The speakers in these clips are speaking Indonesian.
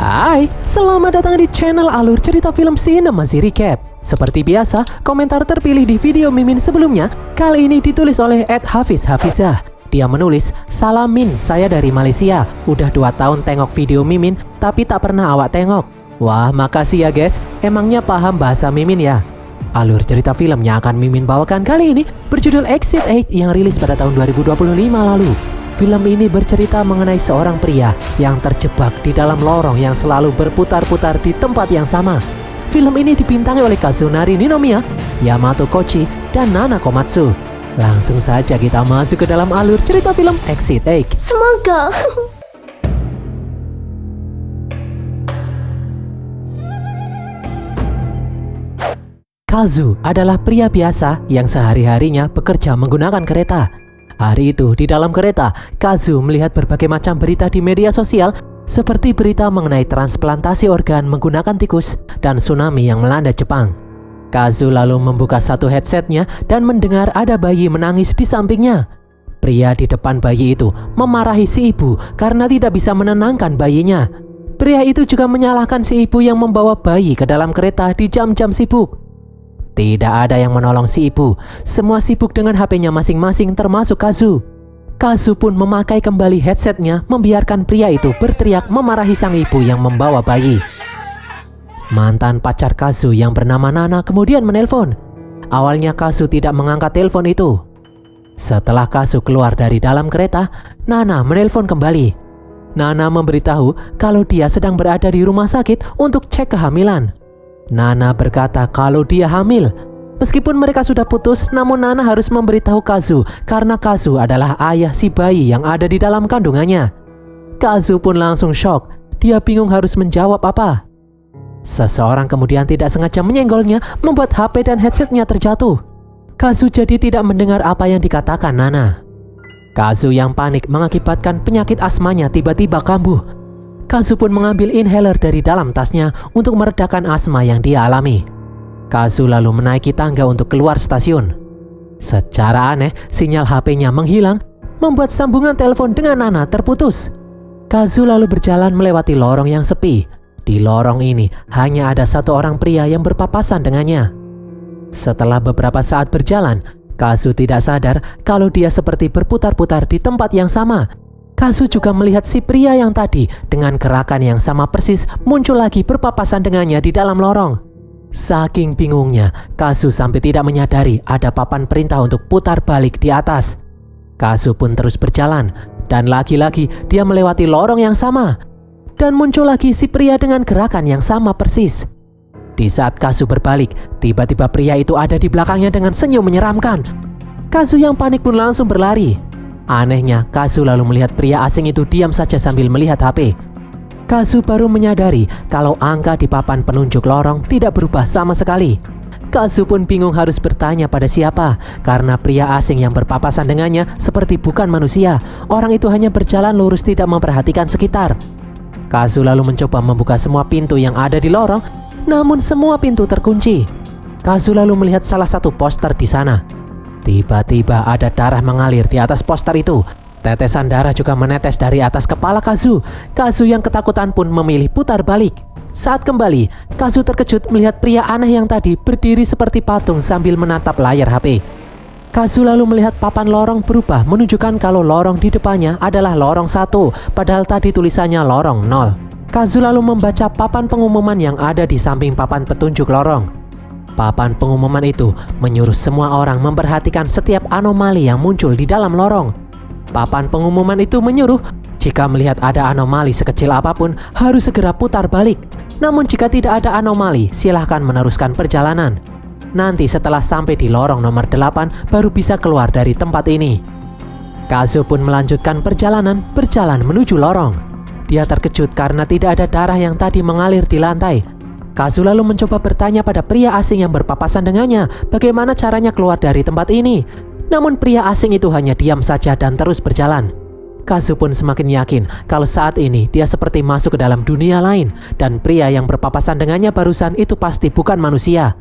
Hai, selamat datang di channel Alur Cerita Film Sinemasi Recap. Seperti biasa, komentar terpilih di video Mimin sebelumnya kali ini ditulis oleh @Hafiz_Hafizah. Dia menulis, "Salam Min, saya dari Malaysia. Udah 2 tahun tengok video Mimin, tapi tak pernah awak tengok." Wah, makasih ya guys. Emangnya paham bahasa Mimin ya? Alur cerita film yang akan Mimin bawakan kali ini berjudul Exit 8 yang rilis pada tahun 2025 lalu. Film ini bercerita mengenai seorang pria yang terjebak di dalam lorong yang selalu berputar-putar di tempat yang sama. Film ini dibintangi oleh Kazunari Ninomiya, Yamato Kochi, dan Nana Komatsu. Langsung saja kita masuk ke dalam alur cerita film Exit 8. Semoga. Kazu adalah pria biasa yang sehari-harinya bekerja menggunakan kereta. Hari itu di dalam kereta, Kazu melihat berbagai macam berita di media sosial seperti berita mengenai transplantasi organ menggunakan tikus dan tsunami yang melanda Jepang. Kazu lalu membuka satu headsetnya dan mendengar ada bayi menangis di sampingnya. Pria di depan bayi itu memarahi si ibu karena tidak bisa menenangkan bayinya. Pria itu juga menyalahkan si ibu yang membawa bayi ke dalam kereta di jam-jam sibuk. Tidak ada yang menolong si ibu. Semua sibuk dengan HP-nya masing-masing termasuk Kazu. Kazu pun memakai kembali headsetnya membiarkan pria itu berteriak memarahi sang ibu yang membawa bayi. Mantan pacar Kazu yang bernama Nana kemudian menelpon. Awalnya Kazu tidak mengangkat telepon itu. Setelah Kazu keluar dari dalam kereta, Nana menelpon kembali. Nana memberitahu kalau dia sedang berada di rumah sakit untuk cek kehamilan. Nana berkata kalau dia hamil. Meskipun mereka sudah putus, namun Nana harus memberitahu Kazu karena Kazu adalah ayah si bayi yang ada di dalam kandungannya. Kazu pun langsung shock. Dia bingung harus menjawab apa. Seseorang kemudian tidak sengaja menyenggolnya, membuat HP dan headsetnya terjatuh. Kazu jadi tidak mendengar apa yang dikatakan Nana. Kazu yang panik mengakibatkan penyakit asmanya tiba-tiba kambuh. Kazu pun mengambil inhaler dari dalam tasnya untuk meredakan asma yang dia alami. Kazu lalu menaiki tangga untuk keluar stasiun. Secara aneh, sinyal HP-nya menghilang, membuat sambungan telepon dengan Nana terputus. Kazu lalu berjalan melewati lorong yang sepi. Di lorong ini hanya ada satu orang pria yang berpapasan dengannya. Setelah beberapa saat berjalan, Kazu tidak sadar kalau dia seperti berputar-putar di tempat yang sama. Kazu juga melihat si pria yang tadi dengan gerakan yang sama persis muncul lagi berpapasan dengannya di dalam lorong. Saking bingungnya, Kazu sampai tidak menyadari ada papan perintah untuk putar balik di atas. Kazu pun terus berjalan dan lagi-lagi dia melewati lorong yang sama. Dan muncul lagi si pria dengan gerakan yang sama persis. Di saat Kazu berbalik, tiba-tiba pria itu ada di belakangnya dengan senyum menyeramkan. Kazu yang panik pun langsung berlari. Anehnya, Kazu lalu melihat pria asing itu diam saja sambil melihat HP. Kazu baru menyadari kalau angka di papan penunjuk lorong tidak berubah sama sekali. Kazu pun bingung harus bertanya pada siapa, karena pria asing yang berpapasan dengannya seperti bukan manusia. Orang itu hanya berjalan lurus tidak memperhatikan sekitar. Kazu lalu mencoba membuka semua pintu yang ada di lorong, namun semua pintu terkunci. Kazu lalu melihat salah satu poster di sana. Tiba-tiba ada darah mengalir di atas poster itu. Tetesan darah juga menetes dari atas kepala Kazu. Kazu yang ketakutan pun memilih putar balik. Saat kembali, Kazu terkejut melihat pria aneh yang tadi berdiri seperti patung sambil menatap layar HP. Kazu lalu melihat papan lorong berubah menunjukkan kalau lorong di depannya adalah lorong 1, padahal tadi tulisannya lorong 0. Kazu lalu membaca papan pengumuman yang ada di samping papan petunjuk lorong. Papan pengumuman itu menyuruh semua orang memperhatikan setiap anomali yang muncul di dalam lorong. Papan pengumuman itu menyuruh jika melihat ada anomali sekecil apapun harus segera putar balik. Namun jika tidak ada anomali, silahkan meneruskan perjalanan. Nanti setelah sampai di lorong nomor 8 baru bisa keluar dari tempat ini. Kazu pun melanjutkan perjalanan berjalan menuju lorong. Dia terkejut karena tidak ada darah yang tadi mengalir di lantai. Kazu lalu mencoba bertanya pada pria asing yang berpapasan dengannya bagaimana caranya keluar dari tempat ini. Namun pria asing itu hanya diam saja dan terus berjalan. Kazu pun semakin yakin kalau saat ini dia seperti masuk ke dalam dunia lain dan pria yang berpapasan dengannya barusan itu pasti bukan manusia.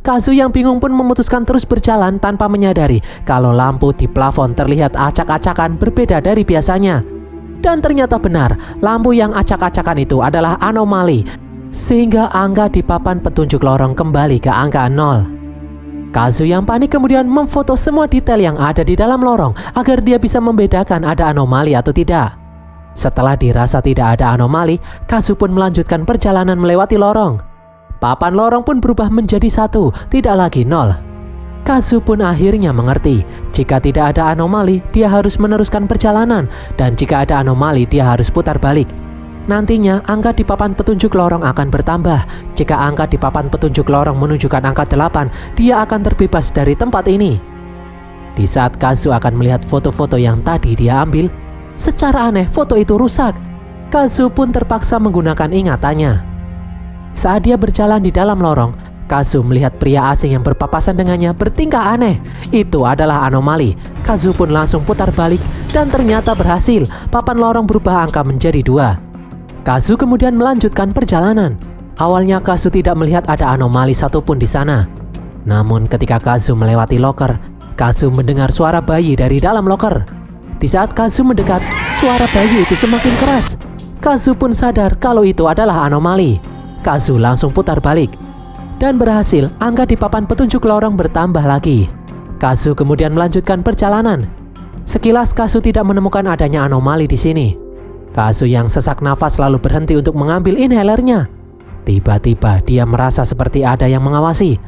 Kazu yang bingung pun memutuskan terus berjalan tanpa menyadari kalau lampu di plafon terlihat acak-acakan berbeda dari biasanya. Dan ternyata benar, lampu yang acak-acakan itu adalah anomali, sehingga angka di papan petunjuk lorong kembali ke angka 0. Kazu yang panik kemudian memfoto semua detail yang ada di dalam lorong agar dia bisa membedakan ada anomali atau tidak. Setelah dirasa tidak ada anomali, Kazu pun melanjutkan perjalanan melewati lorong. Papan lorong pun berubah menjadi 1, tidak lagi 0. Kazu pun akhirnya mengerti, jika tidak ada anomali, dia harus meneruskan perjalanan, dan jika ada anomali, dia harus putar balik. Nantinya, angka di papan petunjuk lorong akan bertambah. Jika angka di papan petunjuk lorong menunjukkan angka 8, dia akan terbebas dari tempat ini. Di saat Kazu akan melihat foto-foto yang tadi dia ambil, secara aneh foto itu rusak. Kazu pun terpaksa menggunakan ingatannya. Saat dia berjalan di dalam lorong, Kazu melihat pria asing yang berpapasan dengannya bertingkah aneh. Itu adalah anomali. Kazu pun langsung putar balik dan ternyata berhasil. Papan lorong berubah angka menjadi 2. Kazu kemudian melanjutkan perjalanan. Awalnya Kazu tidak melihat ada anomali satupun di sana. Namun ketika Kazu melewati loker, Kazu mendengar suara bayi dari dalam loker. Di saat Kazu mendekat, suara bayi itu semakin keras. Kazu pun sadar kalau itu adalah anomali. Kazu langsung putar balik. Dan berhasil, angka di papan petunjuk lorong bertambah lagi. Kazu kemudian melanjutkan perjalanan. Sekilas Kazu tidak menemukan adanya anomali di sini. Kazu yang sesak nafas lalu berhenti untuk mengambil inhalernya. Tiba-tiba dia merasa seperti ada yang mengawasi.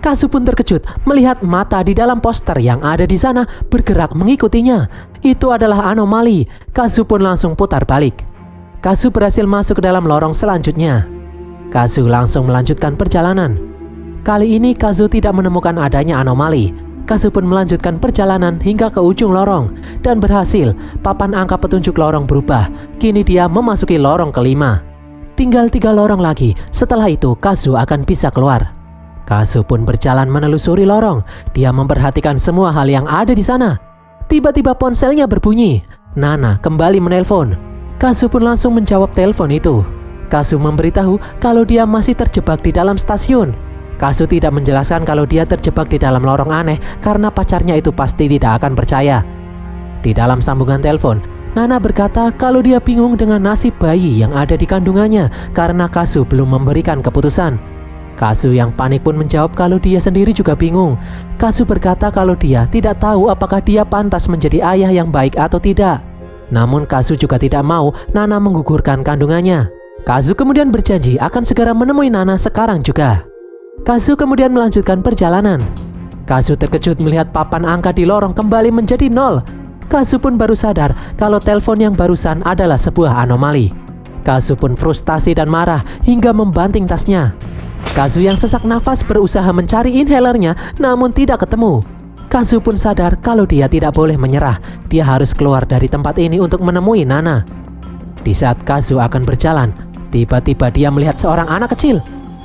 Kazu pun terkejut melihat mata di dalam poster yang ada di sana bergerak mengikutinya. Itu adalah anomali. Kazu pun langsung putar balik. Kazu berhasil masuk ke dalam lorong selanjutnya. Kazu langsung melanjutkan perjalanan. Kali ini Kazu tidak menemukan adanya anomali. Kazu pun melanjutkan perjalanan hingga ke ujung lorong dan berhasil. Papan angka petunjuk lorong berubah. Kini dia memasuki lorong kelima. Tinggal 3 lorong lagi. Setelah itu Kazu akan bisa keluar. Kazu pun berjalan menelusuri lorong. Dia memperhatikan semua hal yang ada di sana. Tiba-tiba ponselnya berbunyi. Nana kembali menelpon. Kazu pun langsung menjawab telepon itu. Kazu memberitahu kalau dia masih terjebak di dalam stasiun. Kazu tidak menjelaskan kalau dia terjebak di dalam lorong aneh karena pacarnya itu pasti tidak akan percaya. Di dalam sambungan telepon, Nana berkata kalau dia bingung dengan nasib bayi yang ada di kandungannya karena Kazu belum memberikan keputusan. Kazu yang panik pun menjawab kalau dia sendiri juga bingung. Kazu berkata kalau dia tidak tahu apakah dia pantas menjadi ayah yang baik atau tidak. Namun Kazu juga tidak mau Nana menggugurkan kandungannya. Kazu kemudian berjanji akan segera menemui Nana sekarang juga. Kazu kemudian melanjutkan perjalanan. Kazu terkejut melihat papan angka di lorong kembali menjadi 0. Kazu pun baru sadar kalau telepon yang barusan adalah sebuah anomali. Kazu pun frustasi dan marah hingga membanting tasnya. Kazu yang sesak nafas berusaha mencari inhalernya namun tidak ketemu. Kazu pun sadar kalau dia tidak boleh menyerah. Dia harus keluar dari tempat ini untuk menemui Nana. Di saat Kazu akan berjalan, tiba-tiba dia melihat seorang anak kecil.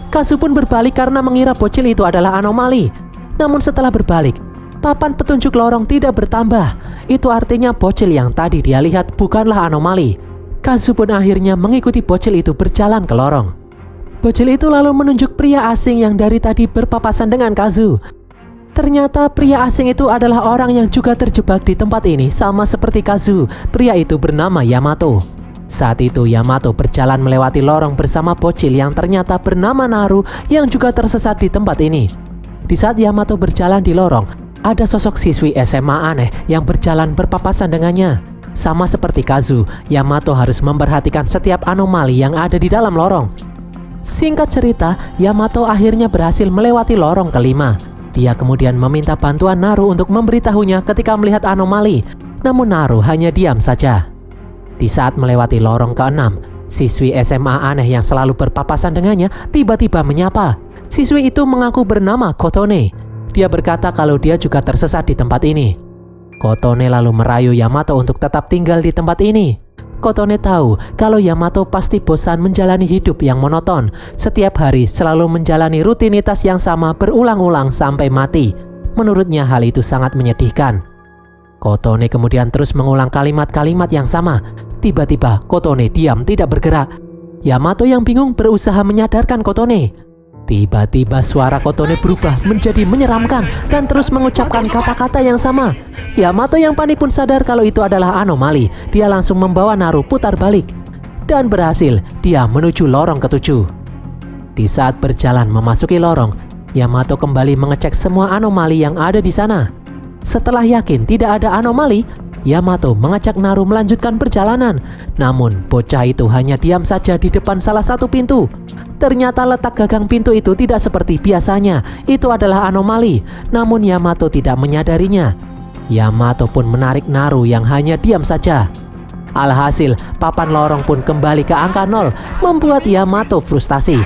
Kazu pun berbalik karena mengira bocil itu adalah anomali. Namun setelah berbalik, papan petunjuk lorong tidak bertambah. Itu artinya bocil yang tadi dia lihat bukanlah anomali. Kazu pun akhirnya mengikuti bocil itu berjalan ke lorong. Bocil itu lalu menunjuk pria asing yang dari tadi berpapasan dengan Kazu. Ternyata pria asing itu adalah orang yang juga terjebak di tempat ini sama seperti Kazu. Pria itu bernama Yamato. Saat itu Yamato berjalan melewati lorong bersama bocil yang ternyata bernama Naru yang juga tersesat di tempat ini. Di saat Yamato berjalan di lorong, ada sosok siswi SMA aneh yang berjalan berpapasan dengannya. Sama seperti Kazu, Yamato harus memperhatikan setiap anomali yang ada di dalam lorong. Singkat cerita, Yamato akhirnya berhasil melewati lorong kelima. Dia kemudian meminta bantuan Naru untuk memberitahunya ketika melihat anomali. Namun Naru hanya diam saja. Di saat melewati lorong ke-6, siswi SMA aneh yang selalu berpapasan dengannya tiba-tiba menyapa. Siswi itu mengaku bernama Kotone. Dia berkata kalau dia juga tersesat di tempat ini. Kotone lalu merayu Yamato untuk tetap tinggal di tempat ini. Kotone tahu kalau Yamato pasti bosan menjalani hidup yang monoton. Setiap hari selalu menjalani rutinitas yang sama berulang-ulang sampai mati. Menurutnya hal itu sangat menyedihkan. Kotone kemudian terus mengulang kalimat-kalimat yang sama. Tiba-tiba Kotone diam tidak bergerak. Yamato yang bingung berusaha menyadarkan Kotone. Tiba-tiba suara Kotone berubah menjadi menyeramkan dan terus mengucapkan kata-kata yang sama. Yamato yang panik pun sadar kalau itu adalah anomali. Dia langsung membawa Naru putar balik. Dan berhasil, dia menuju lorong ketujuh. Di saat berjalan memasuki lorong, Yamato kembali mengecek semua anomali yang ada di sana. Setelah yakin tidak ada anomali, Yamato mengajak Naru melanjutkan perjalanan. Namun bocah itu hanya diam saja di depan salah satu pintu. Ternyata letak gagang pintu itu tidak seperti biasanya. Itu adalah anomali. Namun Yamato tidak menyadarinya. Yamato pun menarik Naru yang hanya diam saja. Alhasil papan lorong pun kembali ke angka 0, membuat Yamato frustasi.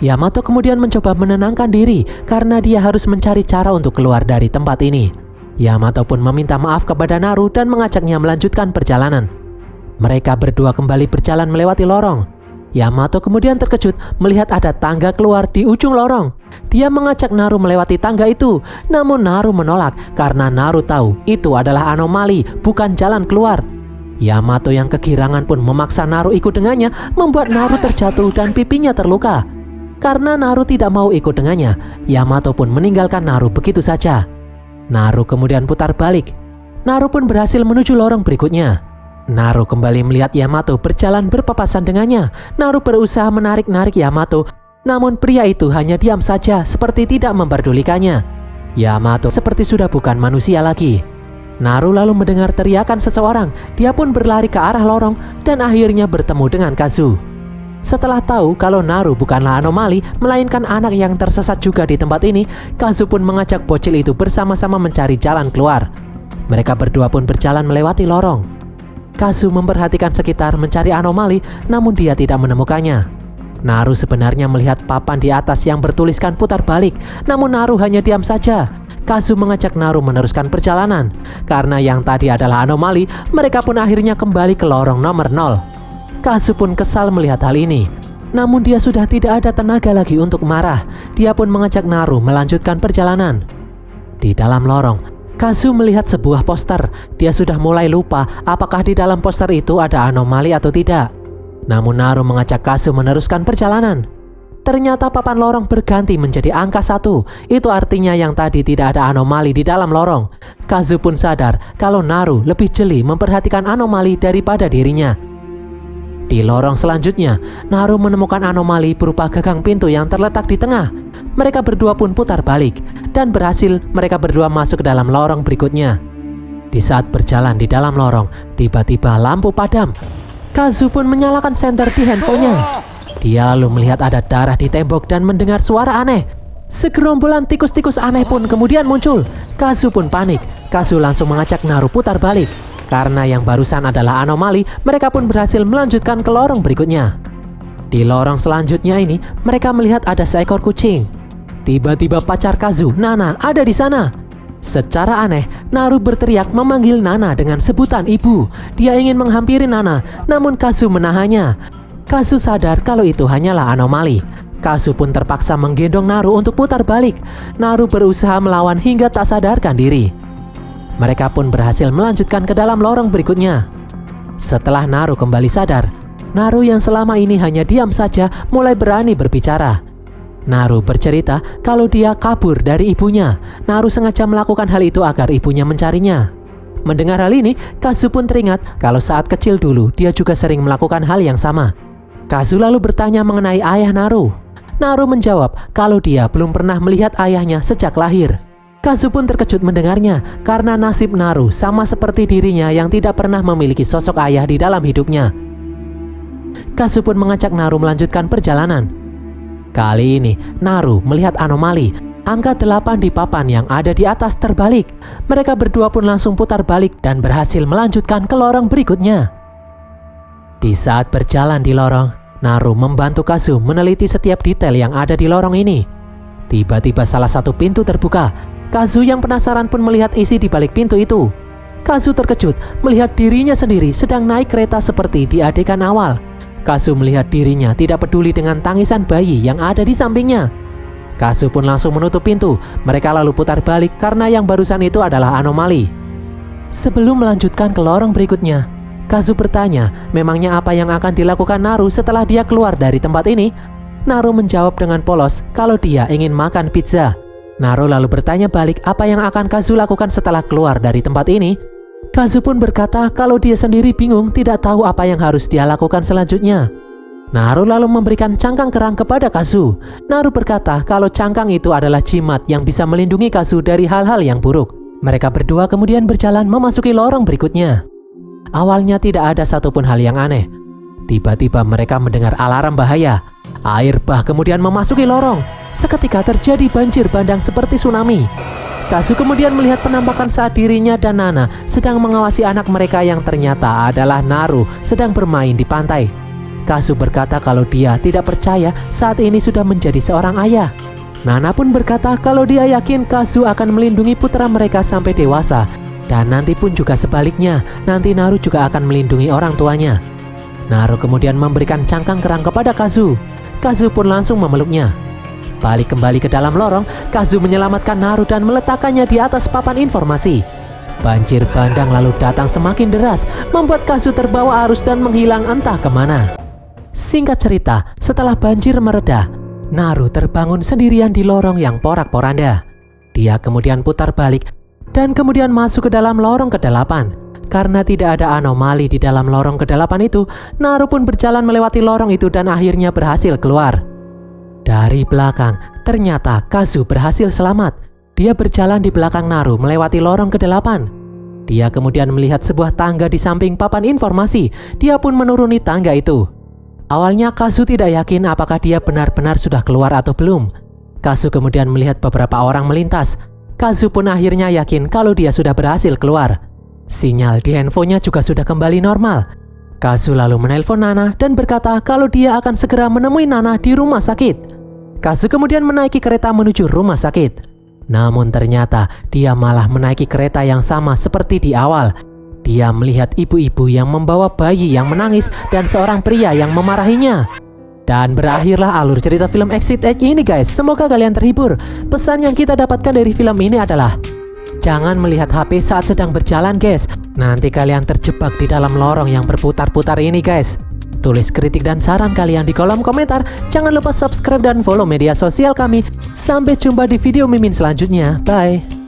Yamato kemudian mencoba menenangkan diri karena dia harus mencari cara untuk keluar dari tempat ini. Yamato pun meminta maaf kepada Naru dan mengajaknya melanjutkan perjalanan. Mereka berdua kembali berjalan melewati lorong. Yamato kemudian terkejut melihat ada tangga keluar di ujung lorong. Dia mengajak Naru melewati tangga itu, namun Naru menolak karena Naru tahu itu adalah anomali, bukan jalan keluar. Yamato yang kegirangan pun memaksa Naru ikut dengannya, membuat Naru terjatuh dan pipinya terluka. Karena Naru tidak mau ikut dengannya, Yamato pun meninggalkan Naru begitu saja. Naru kemudian putar balik. Naru pun berhasil menuju lorong berikutnya. Naru kembali melihat Yamato berjalan berpapasan dengannya. Naru berusaha menarik-narik Yamato, namun pria itu hanya diam saja seperti tidak memperdulikannya. Yamato seperti sudah bukan manusia lagi. Naru lalu mendengar teriakan seseorang. Dia pun berlari ke arah lorong dan akhirnya bertemu dengan Kazu. Setelah tahu kalau Naru bukanlah anomali, melainkan anak yang tersesat juga di tempat ini, Kazu pun mengajak bocil itu bersama-sama mencari jalan keluar. Mereka berdua pun berjalan melewati lorong. Kazu memperhatikan sekitar mencari anomali, namun dia tidak menemukannya. Naru sebenarnya melihat papan di atas yang bertuliskan putar balik, namun Naru hanya diam saja. Kazu mengajak Naru meneruskan perjalanan. Karena yang tadi adalah anomali, mereka pun akhirnya kembali ke lorong nomor 0. Kazu pun kesal melihat hal ini. Namun dia sudah tidak ada tenaga lagi untuk marah. Dia pun mengajak Naru melanjutkan perjalanan. Di dalam lorong, Kazu melihat sebuah poster. Dia sudah mulai lupa apakah di dalam poster itu ada anomali atau tidak. Namun Naru mengajak Kazu meneruskan perjalanan. Ternyata papan lorong berganti menjadi angka 1. Itu artinya yang tadi tidak ada anomali di dalam lorong. Kazu pun sadar kalau Naru lebih jeli memperhatikan anomali daripada dirinya. Di lorong selanjutnya, Naru menemukan anomali berupa gagang pintu yang terletak di tengah. Mereka berdua pun putar balik, dan berhasil mereka berdua masuk ke dalam lorong berikutnya. Di saat berjalan di dalam lorong, tiba-tiba lampu padam. Kazu pun menyalakan senter di handphonenya. Dia lalu melihat ada darah di tembok dan mendengar suara aneh. Segerombolan tikus-tikus aneh pun kemudian muncul. Kazu pun panik. Kazu langsung mengajak Naru putar balik. Karena yang barusan adalah anomali, mereka pun berhasil melanjutkan ke lorong berikutnya. Di lorong selanjutnya ini, mereka melihat ada seekor kucing. Tiba-tiba pacar Kazu, Nana, ada di sana. Secara aneh, Naru berteriak memanggil Nana dengan sebutan ibu. Dia ingin menghampiri Nana, namun Kazu menahannya. Kazu sadar kalau itu hanyalah anomali. Kazu pun terpaksa menggendong Naru untuk putar balik. Naru berusaha melawan hingga tak sadarkan diri. Mereka pun berhasil melanjutkan ke dalam lorong berikutnya. Setelah Naru kembali sadar, Naru yang selama ini hanya diam saja mulai berani berbicara. Naru bercerita kalau dia kabur dari ibunya. Naru sengaja melakukan hal itu agar ibunya mencarinya. Mendengar hal ini, Kazu pun teringat kalau saat kecil dulu dia juga sering melakukan hal yang sama. Kazu lalu bertanya mengenai ayah Naru. Naru menjawab kalau dia belum pernah melihat ayahnya sejak lahir. Kazu pun terkejut mendengarnya karena nasib Naru sama seperti dirinya yang tidak pernah memiliki sosok ayah di dalam hidupnya. Kazu pun mengajak Naru melanjutkan perjalanan. Kali ini Naru melihat anomali. Angka 8 di papan yang ada di atas terbalik. Mereka berdua pun langsung putar balik dan berhasil melanjutkan ke lorong berikutnya. Di saat berjalan di lorong, Naru membantu Kazu meneliti setiap detail yang ada di lorong ini. Tiba-tiba salah satu pintu terbuka. Kazu yang penasaran pun melihat isi di balik pintu itu. Kazu terkejut melihat dirinya sendiri sedang naik kereta seperti di adegan awal. Kazu melihat dirinya tidak peduli dengan tangisan bayi yang ada di sampingnya. Kazu pun langsung menutup pintu. Mereka lalu putar balik karena yang barusan itu adalah anomali. Sebelum melanjutkan ke lorong berikutnya, Kazu bertanya memangnya apa yang akan dilakukan Naru setelah dia keluar dari tempat ini. Naru menjawab dengan polos kalau dia ingin makan pizza. Naru lalu bertanya balik apa yang akan Kazu lakukan setelah keluar dari tempat ini. Kazu pun berkata kalau dia sendiri bingung tidak tahu apa yang harus dia lakukan selanjutnya. Naru lalu memberikan cangkang kerang kepada Kazu. Naru berkata kalau cangkang itu adalah jimat yang bisa melindungi Kazu dari hal-hal yang buruk. Mereka berdua kemudian berjalan memasuki lorong berikutnya. Awalnya tidak ada satupun hal yang aneh. Tiba-tiba mereka mendengar alarm bahaya. Air bah kemudian memasuki lorong. Seketika terjadi banjir bandang seperti tsunami. Kazu kemudian melihat penampakan saat dirinya dan Nana sedang mengawasi anak mereka yang ternyata adalah Naru sedang bermain di pantai. Kazu berkata kalau dia tidak percaya saat ini sudah menjadi seorang ayah. Nana pun berkata kalau dia yakin Kazu akan melindungi putra mereka sampai dewasa. Dan nanti pun juga sebaliknya, nanti Naru juga akan melindungi orang tuanya. Naru kemudian memberikan cangkang kerang kepada Kazu. Kazu pun langsung memeluknya. Balik kembali ke dalam lorong, Kazu menyelamatkan Naru dan meletakkannya di atas papan informasi. Banjir bandang lalu datang semakin deras, membuat Kazu terbawa arus dan menghilang entah kemana. Singkat cerita, setelah banjir mereda, Naru terbangun sendirian di lorong yang porak-poranda. Dia kemudian putar balik dan kemudian masuk ke dalam lorong ke-8. Karena tidak ada anomali di dalam lorong ke-8 itu, Naru pun berjalan melewati lorong itu dan akhirnya berhasil keluar. Dari belakang, ternyata Kazu berhasil selamat. Dia berjalan di belakang Naru melewati lorong ke-8. Dia kemudian melihat sebuah tangga di samping papan informasi. Dia pun menuruni tangga itu. Awalnya Kazu tidak yakin apakah dia benar-benar sudah keluar atau belum. Kazu kemudian melihat beberapa orang melintas. Kazu pun akhirnya yakin kalau dia sudah berhasil keluar. Sinyal di handphonenya juga sudah kembali normal. Kazu lalu menelpon Nana dan berkata kalau dia akan segera menemui Nana di rumah sakit. Kazu kemudian menaiki kereta menuju rumah sakit. Namun ternyata dia malah menaiki kereta yang sama seperti di awal. Dia melihat ibu-ibu yang membawa bayi yang menangis dan seorang pria yang memarahinya. Dan berakhirlah alur cerita film Exit 8 ini guys. Semoga kalian terhibur. Pesan yang kita dapatkan dari film ini adalah jangan melihat HP saat sedang berjalan guys. Nanti kalian terjebak di dalam lorong yang berputar-putar ini guys. Tulis kritik dan saran kalian di kolom komentar. Jangan lupa subscribe dan follow media sosial kami. Sampai jumpa di video Mimin selanjutnya. Bye.